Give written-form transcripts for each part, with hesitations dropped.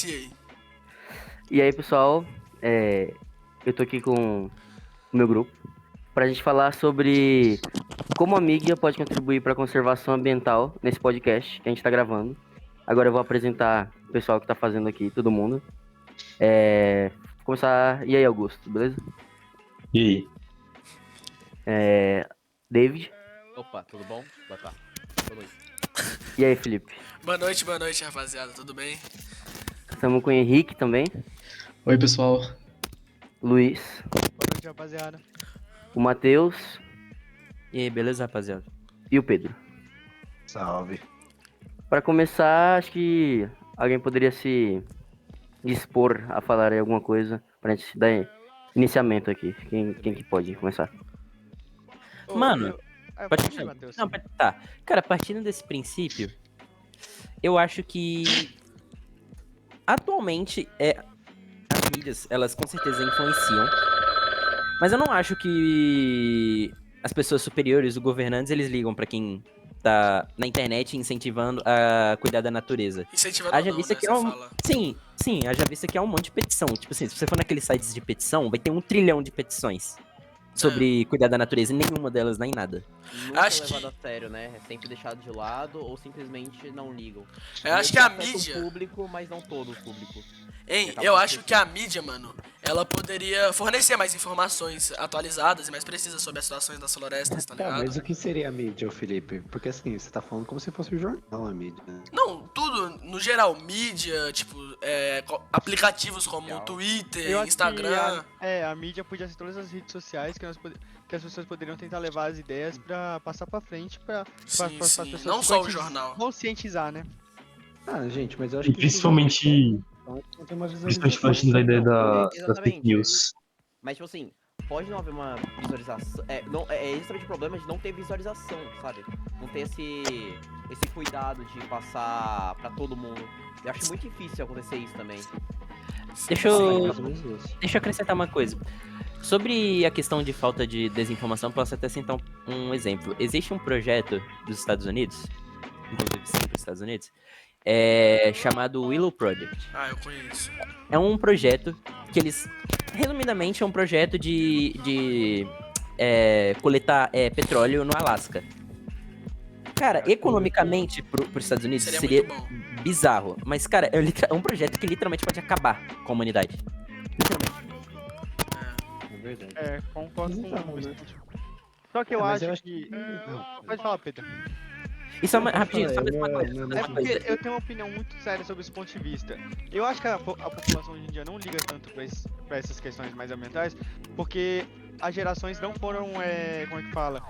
Iniciei. E aí, pessoal, eu tô aqui com o meu grupo pra gente falar sobre como a mídia pode contribuir para a conservação ambiental nesse podcast que a gente tá gravando. Agora eu vou apresentar o pessoal que tá fazendo aqui, todo mundo. Vou começar. E aí, Augusto, beleza? E aí? David. Opa, tudo bom? Boa tarde. Boa noite. E aí, Felipe? Boa noite, rapaziada. Tudo bem? Estamos com o Henrique também, Oi, pessoal. Luiz, Boa noite, rapaziada. o Matheus E aí, beleza, rapaziada? e o Pedro. Salve. Para começar, acho que alguém poderia se dispor a falar aí alguma coisa pra gente dar iniciamento aqui. Quem que pode começar? Mano, pode ir, ir, Matheus. Não, tá. Cara, partindo desse princípio, eu acho que atualmente as mídias, elas com certeza influenciam, mas eu não acho que as pessoas superiores, os governantes, eles ligam pra quem tá na internet incentivando a cuidar da natureza. Incentivado Haja não, vista né? que Você é um... fala. Sim, haja vista que é um monte de petição. Tipo assim, se você for naqueles sites de petição, vai ter 1 trilhão de petições sobre cuidar da natureza e nenhuma delas dá em nada. Nunca Acho é que- levado a sério, né? É sempre deixado de lado ou simplesmente não ligam. Eu acho Meio que a afeta mídia... o público, mas não todo o público. Hein, Acaba eu por acho ser que a mídia, mano, ela poderia fornecer mais informações atualizadas e mais precisas sobre as situações das florestas, tá Tá, ligado? mas o que seria a mídia, ô Felipe? Porque assim, você tá falando como se fosse um jornal a mídia, né? Não, tudo, no geral, mídia, tipo, aplicativos como Legal. Twitter, Eu acho Instagram. que a mídia podia ser todas as redes sociais que as pessoas poderiam tentar levar as ideias pra passar pra frente, pra Sim, as sim, pessoas não só o jornal. conscientizar, né? Ah, gente, mas eu acho E que... principalmente não tem uma principalmente partindo da ideia das fake Exatamente. news. Mas, tipo assim, pode não haver uma visualização. É justamente o problema de não ter visualização, sabe? Não ter esse cuidado de passar pra todo mundo. Eu acho muito difícil acontecer isso também. Deixa É eu, mais ou menos isso. deixa eu acrescentar uma coisa. Sobre a questão de falta de desinformação, posso até citar um exemplo. Existe um projeto dos Estados Unidos, inclusive sim, dos Estados Unidos, chamado Willow Project. Ah, eu conheço. É um projeto que eles, resumidamente, é um projeto de coletar petróleo no Alasca. Cara, economicamente, pros Estados Unidos, Seria seria muito bom. bizarro. Mas, cara, é um projeto que literalmente pode acabar com a humanidade. Literalmente. É verdade. Concordo Então, com né? isso. Só que eu Mas acho eu acho que... Não, Pode falar, Pedro. E só rapidinho, só mais uma Não, coisa. não, só não, mais É uma porque coisa. eu tenho uma opinião muito séria sobre esse ponto de vista. Eu acho que a população hoje em dia não liga tanto pra essas questões mais ambientais, porque as gerações não foram, como é que fala?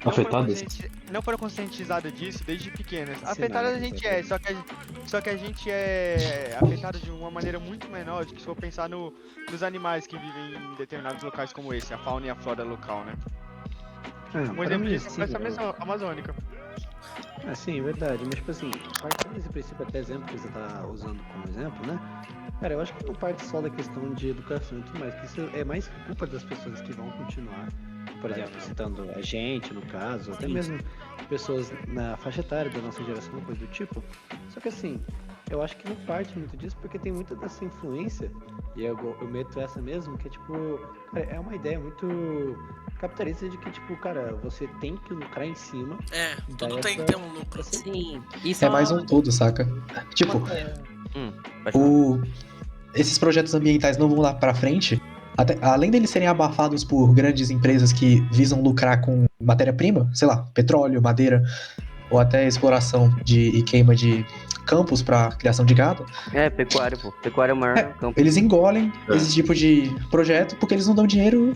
Afetadas? Não foram conscientizadas disso desde pequenas. Ensinadas, Afetadas a gente é, exatamente. só que a gente é afetado de uma maneira muito menor do que se for pensar nos animais que vivem em determinados locais como esse, a fauna e a flora local, né? Um pra exemplo mim, disso sim, é essa mesma amazônica. sim, é verdade. Mas, tipo assim, partindo desse princípio, até exemplo que você tá usando como exemplo, né? Cara, eu acho que não parte só da questão de educação e tudo mais, que isso é mais culpa das pessoas que vão continuar. Por exemplo, citando a gente, no caso, até Sim. mesmo pessoas na faixa etária da nossa geração, coisa do tipo. Só que assim, eu acho que não parte muito disso, porque tem muita dessa influência, e eu meto essa mesmo, que é tipo, cara, é uma ideia muito capitalista de que, tipo, cara, você tem que lucrar em cima. Tudo Daí tem que essa- ter um lucro. Sim, isso É mais um tudo, saca? Tipo, Pode falar. esses projetos ambientais não vão lá pra frente, além deles serem abafados por grandes empresas que visam lucrar com matéria-prima, sei lá, petróleo, madeira, ou até exploração e queima de campos pra criação de gado, Pecuária, pô. Pecuária é o maior campo. eles engolem esse tipo de projeto porque eles não dão dinheiro,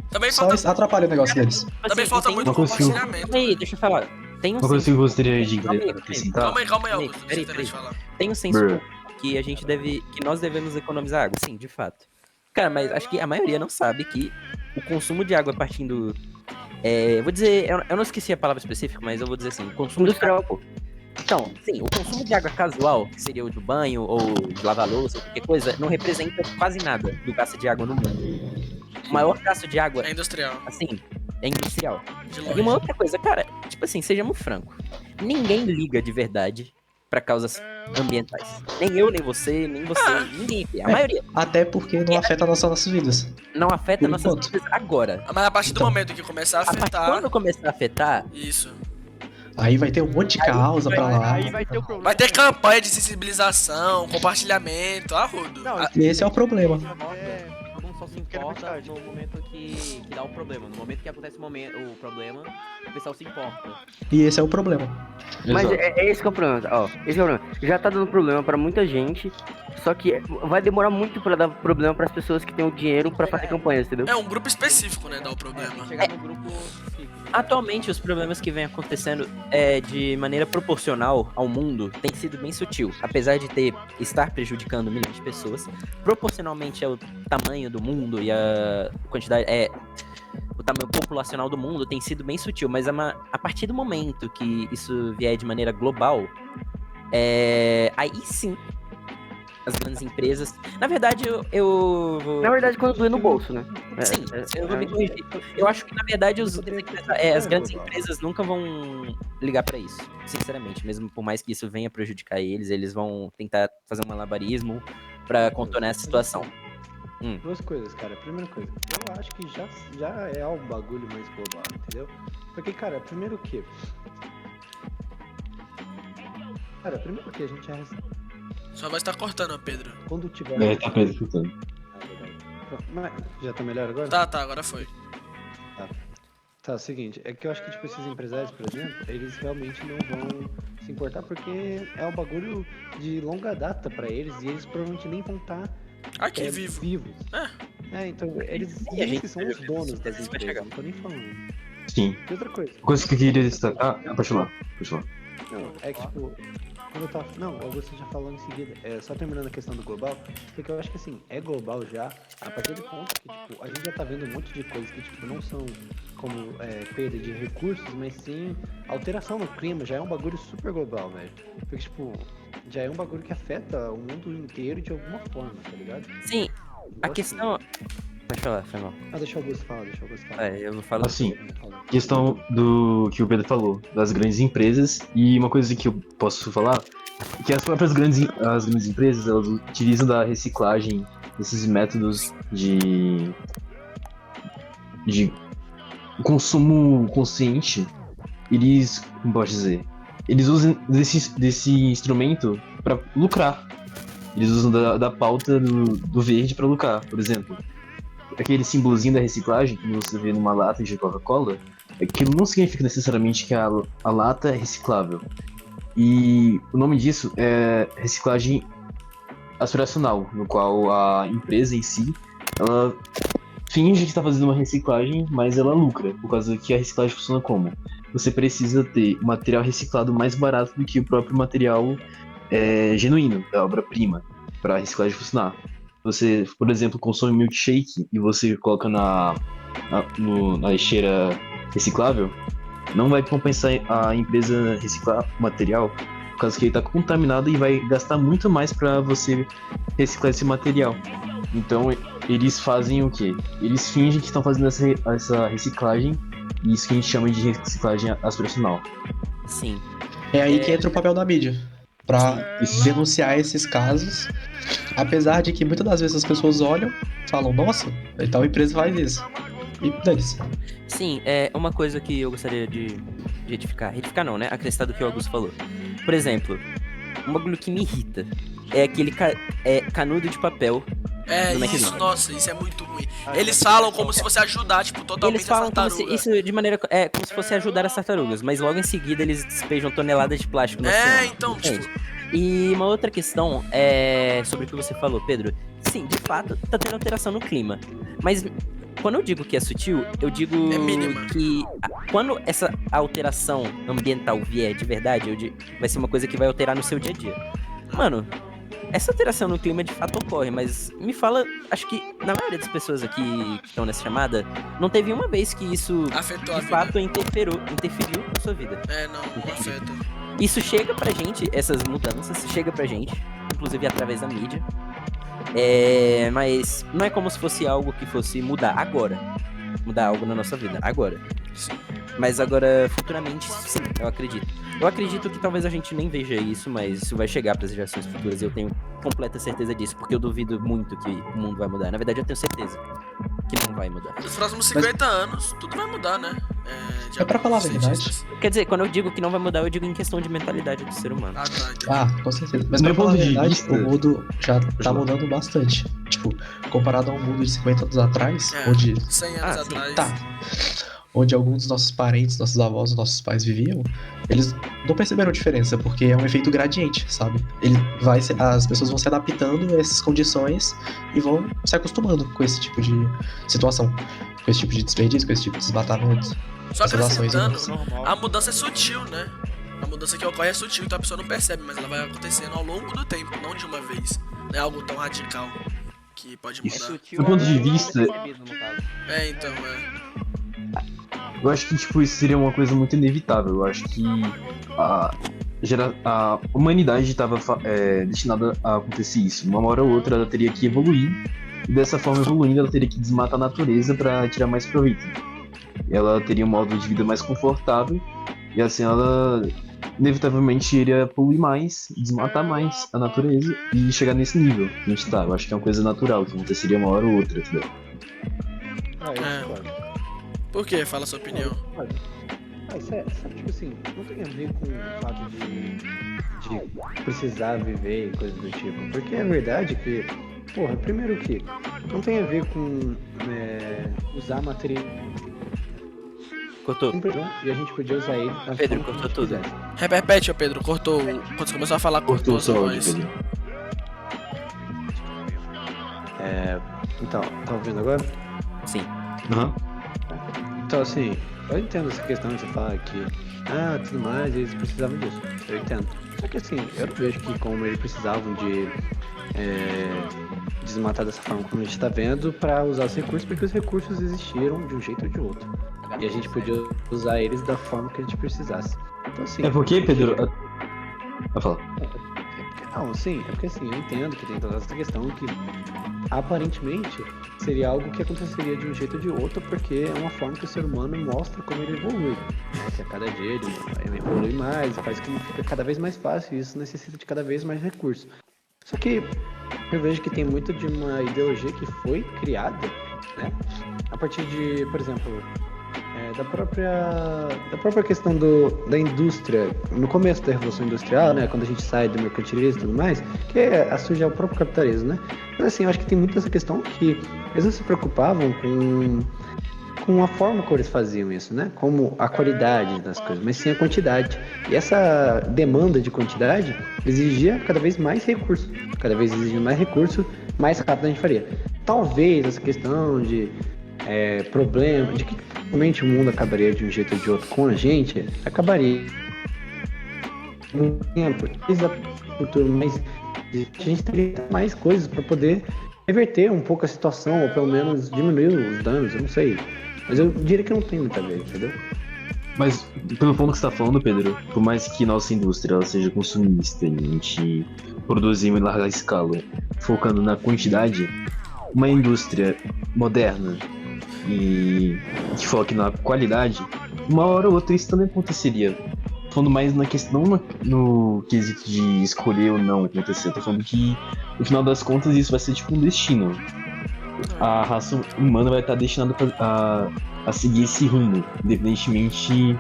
Também só falta, atrapalha o negócio deles. também Assim, falta tem muito uma coisa que eu- compartilhamento. Calma aí, deixa eu falar. Tem um Uma coisa que eu senso... gostaria de Calma aí, acrescentar. Calma aí, Peraí, Augusto. Você peraí, termina de peraí. falar. Tem um senso Brr. que que nós devemos economizar água. Sim, de fato. Cara, mas acho que a maioria não sabe que o consumo de água partindo... eu vou dizer... Eu não esqueci a palavra específica, mas eu vou dizer assim. O consumo de Industrial, pô. Então, sim, o consumo de água casual, que seria o de banho ou de lavar louça, ou qualquer coisa, não representa quase nada do gasto de água no mundo. O maior gasto de água, É industrial, assim, é industrial. de E longe. uma outra coisa, cara, tipo assim, sejamos francos. Ninguém liga de verdade pra causas ambientais. Nem eu, nem você, ninguém vê. A maioria Até porque não afeta nossas vidas. não afeta Por nossas enquanto. vidas agora. Mas a partir do Então. momento que começar a A partir afetar. quando começar a afetar, Isso. Aí vai ter um monte de causa pra lá. Aí vai ter o problema. Vai ter campanha de sensibilização, compartilhamento, arrudo. Não, Ah, Esse é o problema. Todo mundo só se Quero mais importa tarde. no momento que dá o problema. No momento que acontece o problema, o pessoal se importa. E esse é o problema. Mas Exato. é esse que é o problema, ó. Esse é o problema. Já tá dando problema pra muita gente, só que vai demorar muito pra dar problema pras pessoas que têm o dinheiro pra fazer campanhas, entendeu? É um grupo específico, né, dá o Tem problema. que chegar no grupo específico. atualmente os problemas que vêm acontecendo de maneira proporcional ao mundo tem sido bem sutil. Apesar de estar prejudicando milhões de pessoas, proporcionalmente ao tamanho do mundo e a quantidade. O tamanho populacional do mundo tem sido bem sutil, mas a partir do momento que isso vier de maneira global, aí sim as grandes empresas. Na verdade, eu vou. Na verdade, quando doer no bolso, né? Sim, eu vou me corrigir. Eu acho que, na verdade, as grandes empresas nunca vão ligar pra isso. Sinceramente, mesmo por mais que isso venha prejudicar eles vão tentar fazer um malabarismo pra contornar essa situação. Duas coisas, cara. Primeira coisa, eu acho que já é um bagulho mais global, entendeu? Porque, cara, primeiro que... Cara, primeiro que a gente é... Sua voz tá cortando, Pedro. Quando tiver... Tá escutando. Mas já tá melhor agora? Tá, agora foi. Tá, é o seguinte, é que eu acho que, tipo, esses empresários, por exemplo, eles realmente não vão se importar porque é um bagulho de longa data pra eles e eles provavelmente nem vão estar Aqui, vivo. vivos. Então, eles E a gente são os donos das isso vai empresas, chegar. não tô nem falando. Sim. E outra coisa, Coisa que eu queria destacar. Pode falar. não, é que, tipo, quando eu tava... Não, o Augusto já falou em seguida, só terminando a questão do global, porque eu acho que, assim, é global já, a partir do ponto que, tipo, a gente já tá vendo um monte de coisas que, tipo, não são como perda de recursos, mas sim alteração no clima, já é um bagulho super global, velho. Porque, tipo, já é um bagulho que afeta o mundo inteiro de alguma forma, tá ligado? Sim, a Então, questão. Pode falar, foi mal. Deixa o Augusto falar, Eu vou falar. Assim, questão do que o Pedro falou, das grandes empresas, e uma coisa que eu posso falar, é que as próprias grandes empresas, elas utilizam da reciclagem, desses métodos de consumo consciente, eles, como posso dizer, eles usam desse instrumento para lucrar. Eles usam da pauta do verde para lucrar, por exemplo. Aquele símbolozinho da reciclagem que você vê numa lata de Coca-Cola, aquilo não significa necessariamente que a lata é reciclável. E o nome disso é reciclagem aspiracional, no qual a empresa em si, ela finge que está fazendo uma reciclagem, mas ela lucra, por causa que a reciclagem funciona como? Você precisa ter o material reciclado mais barato do que o próprio material genuíno, da obra-prima, para a reciclagem funcionar. Você, por exemplo, consome milkshake e você coloca na lixeira reciclável, não vai compensar a empresa reciclar o material, por causa que ele está contaminado e vai gastar muito mais para você reciclar esse material. Então, eles fazem o quê? Eles fingem que estão fazendo essa reciclagem, e isso que a gente chama de reciclagem aspiracional. Sim. É aí que entra o papel da mídia, pra denunciar esses casos, apesar de que muitas das vezes as pessoas olham, falam, nossa, tal empresa faz isso, e dane-se. Sim, é uma coisa que eu gostaria de retificar. Retificar não, né? Acrescentar do que o Augusto falou. Por exemplo, um bagulho que me irrita é aquele canudo de papel. É do isso, McDonald's. nossa, isso é muito ruim. Eles falam como se fosse ajudar, tipo, totalmente Eles falam as como se, tartarugas. isso de maneira como se fosse ajudar as tartarugas, mas logo em seguida eles despejam toneladas de plástico no oceano. Então, Entende? tipo, E uma outra questão é sobre o que você falou, Pedro. Sim, de fato, tá tendo alteração no clima. Mas quando eu digo que é sutil, eu digo É mínima. que quando essa alteração ambiental vier de verdade, vai ser uma coisa que vai alterar no seu dia a dia. Mano, essa alteração no clima de fato ocorre, mas me fala, acho que na maioria das pessoas aqui que estão nessa chamada, não teve uma vez que isso afetou a de vida. fato interferiu na sua vida. Não Entendi. afeta. Isso chega pra gente, essas mudanças, chega pra gente, inclusive através da mídia. Mas não é como se fosse algo que fosse mudar agora. Mudar algo na nossa vida, agora. Sim. Mas agora, futuramente, sim, eu acredito. Eu acredito que talvez a gente nem veja isso, mas isso vai chegar para as gerações futuras. Eu tenho completa certeza disso, porque eu duvido muito que o mundo vai mudar. Na verdade, eu tenho certeza que não vai mudar. Nos próximos 50 anos, tudo vai mudar, né? É pra falar a acordo com verdade. cientistas. Quer dizer, quando eu digo que não vai mudar, eu digo em questão de mentalidade do ser humano. Ah, tá. entendi. Ah, com certeza. Mas Do pra meu falar a ponto de verdade, vista- o mundo já tá mudando bastante. Tipo, comparado a um mundo de 50 anos atrás, É. onde 100 anos Ah, sim. atrás. Tá. Onde alguns dos nossos parentes, nossos avós, nossos pais viviam, eles não perceberam diferença, porque é um efeito gradiente, sabe? As pessoas vão se adaptando a essas condições e vão se acostumando com esse tipo de situação, com esse tipo de desperdício, com esse tipo de desmatamento. Só Essas ações acrescentando, Normal. a mudança é sutil, né? A mudança que ocorre é sutil, então a pessoa não percebe, mas ela vai acontecendo ao longo do tempo, não de uma vez. Não é algo tão radical que pode Isso. mudar. Sutil Do ponto de é vista- percebido, no caso. Então, Eu acho que, tipo, isso seria uma coisa muito inevitável. Eu acho que a humanidade estava destinada a acontecer isso. Uma hora ou outra ela teria que evoluir, e dessa forma evoluindo ela teria que desmatar a natureza para tirar mais proveito. Ela teria um modo de vida mais confortável, e assim ela inevitavelmente iria poluir mais, desmatar mais a natureza e chegar nesse nível que a gente tá. Eu acho que é uma coisa natural, que aconteceria uma hora ou outra, entendeu? Ah, eu É. discordo. por quê? Fala a sua opinião. Olha, sabe, tipo assim, não tem a ver com o fato de precisar viver e coisas do tipo. Porque é verdade que, porra, primeiro que não tem a ver com usar material Cortou. e a gente podia usar ele da Pedro, forma que a cortou gente tudo. quisesse. Repete, ô Pedro, cortou. Quando você começou a falar, cortou a sua seu áudio, voz. Pedro. Então, tá ouvindo agora? Sim. Aham. Então, assim, eu entendo essa questão de você falar que, tudo mais, eles precisavam disso. Eu entendo. Só que, assim, eu não vejo que como eles precisavam de desmatar dessa forma como a gente tá vendo pra usar os recursos, porque os recursos existiram de um jeito ou de outro. E a gente podia usar eles da forma que a gente precisasse. Então, assim... É porque, Pedro. Vai falar. Não, sim, é porque assim, eu entendo que tem toda essa questão que aparentemente seria algo que aconteceria de um jeito ou de outro, porque é uma forma que o ser humano mostra como ele evolui. Né? Que a cada dia ele evolui mais, faz com que fica cada vez mais fácil e isso necessita de cada vez mais recursos. Só que eu vejo que tem muito de uma ideologia que foi criada, né? A partir de, por exemplo, da própria questão da indústria, no começo da Revolução Industrial, né, quando a gente sai do mercantilismo e tudo mais, que surge o próprio capitalismo, né? Mas assim, eu acho que tem muito essa questão que eles não se preocupavam com a forma como eles faziam isso, né? Como a qualidade das coisas, mas sim a quantidade. E essa demanda de quantidade exigia cada vez mais recurso. Cada vez exigia mais recurso, mais rápido a gente faria. Talvez essa questão de problema, de que realmente o mundo acabaria de um jeito ou de outro com a gente, acabaria um tempo, futuro, mas a gente teria mais coisas para poder reverter um pouco a situação, ou pelo menos diminuir os danos, eu não sei. Mas eu diria que não tem muita vez, entendeu? Mas, pelo ponto que você tá falando, Pedro, por mais que nossa indústria ela seja consumista e a gente produzir em larga escala, focando na quantidade, uma indústria moderna e que foque na qualidade, uma hora ou outra isso também aconteceria. Tô falando mais na questão, no quesito de escolher ou não acontecer. Tô falando que, no final das contas, isso vai ser tipo um destino. A raça humana vai estar destinada a seguir esse rumo, independentemente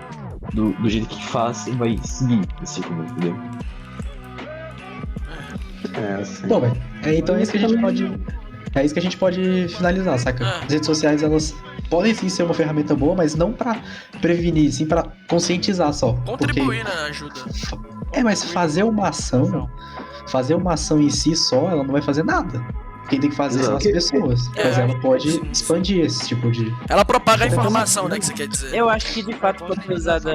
do jeito que faça, vai seguir esse rumo, entendeu? Assim. Bom, velho, então é isso que a gente pode. É isso que a gente pode finalizar, saca? Ah. As redes sociais, elas podem sim ser uma ferramenta boa, mas não pra prevenir, sim pra conscientizar só. Contribuir na ajuda. Mas fazer uma ação em si só, ela não vai fazer nada. Quem tem que fazer são as pessoas. Mas ela pode expandir esse tipo de... Ela propaga a informação, né, que você quer dizer. Eu acho que de fato pode ser usada.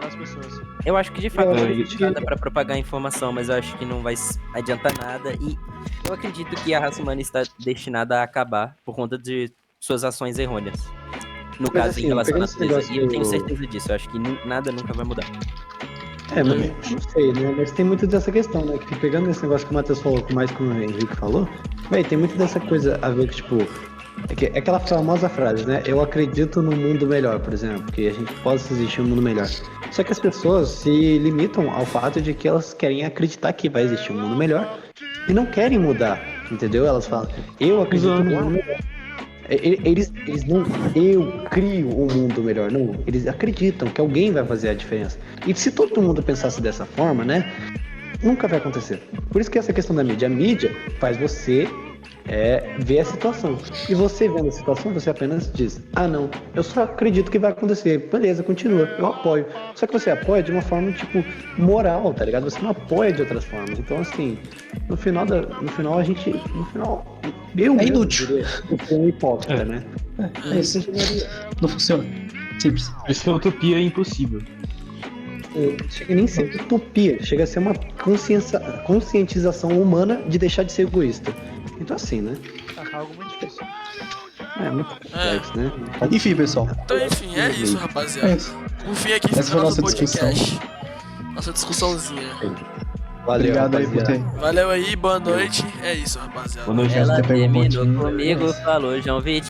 Das pessoas. Eu acho que de fato Eu pode acredito ser que- usada pra propagar informação, mas eu acho que não vai adiantar nada. E eu acredito que a raça humana está destinada a acabar por conta de suas ações errôneas. No Mas, caso, assim, em relação à pegando esse natureza. E eu tenho negócio- certeza disso. Eu acho que nada nunca vai mudar. Mas não sei, né? Mas tem muito dessa questão, né? Que pegando esse negócio que o Matheus falou, mais como o Henrique falou, véi, tem muito dessa coisa a ver que, tipo, É aquela famosa frase, né? Eu acredito no mundo melhor, por exemplo, que a gente possa existir um mundo melhor. Só que as pessoas se limitam ao fato de que elas querem acreditar que vai existir um mundo melhor e não querem mudar, entendeu? Elas falam, eu acredito no mundo melhor. Eles não, eu crio um mundo melhor, não. Eles acreditam que alguém vai fazer a diferença. E se todo mundo pensasse dessa forma, né? Nunca vai acontecer. Por isso que essa questão da mídia, a mídia faz você ver a situação. E você vendo a situação, você apenas diz, ah não, eu só acredito que vai acontecer. Beleza, continua, eu apoio. Só que você apoia de uma forma, tipo, moral, tá ligado? Você não apoia de outras formas. Então, assim, no final a gente. No final. Eu É inútil. Eu sou um hipócrita, né? É isso. Não funciona. Simples. Por isso que a utopia é impossível. Chega nem a ser utopia, chega a ser uma conscientização humana de deixar de ser egoísta. Então assim, né? Algo muito difícil. É muito complexo, né? Enfim, pessoal. Então, enfim, é isso, rapaziada. É isso. Por fim aqui, Essa foi a final do nossa discussão. podcast. Nossa discussãozinha. Valeu, Obrigado aí por rapaziada. ter. Valeu aí, boa noite. É isso, rapaziada. Boa noite, Ela Você pegou um terminou pontinho. comigo, falou João Vitor.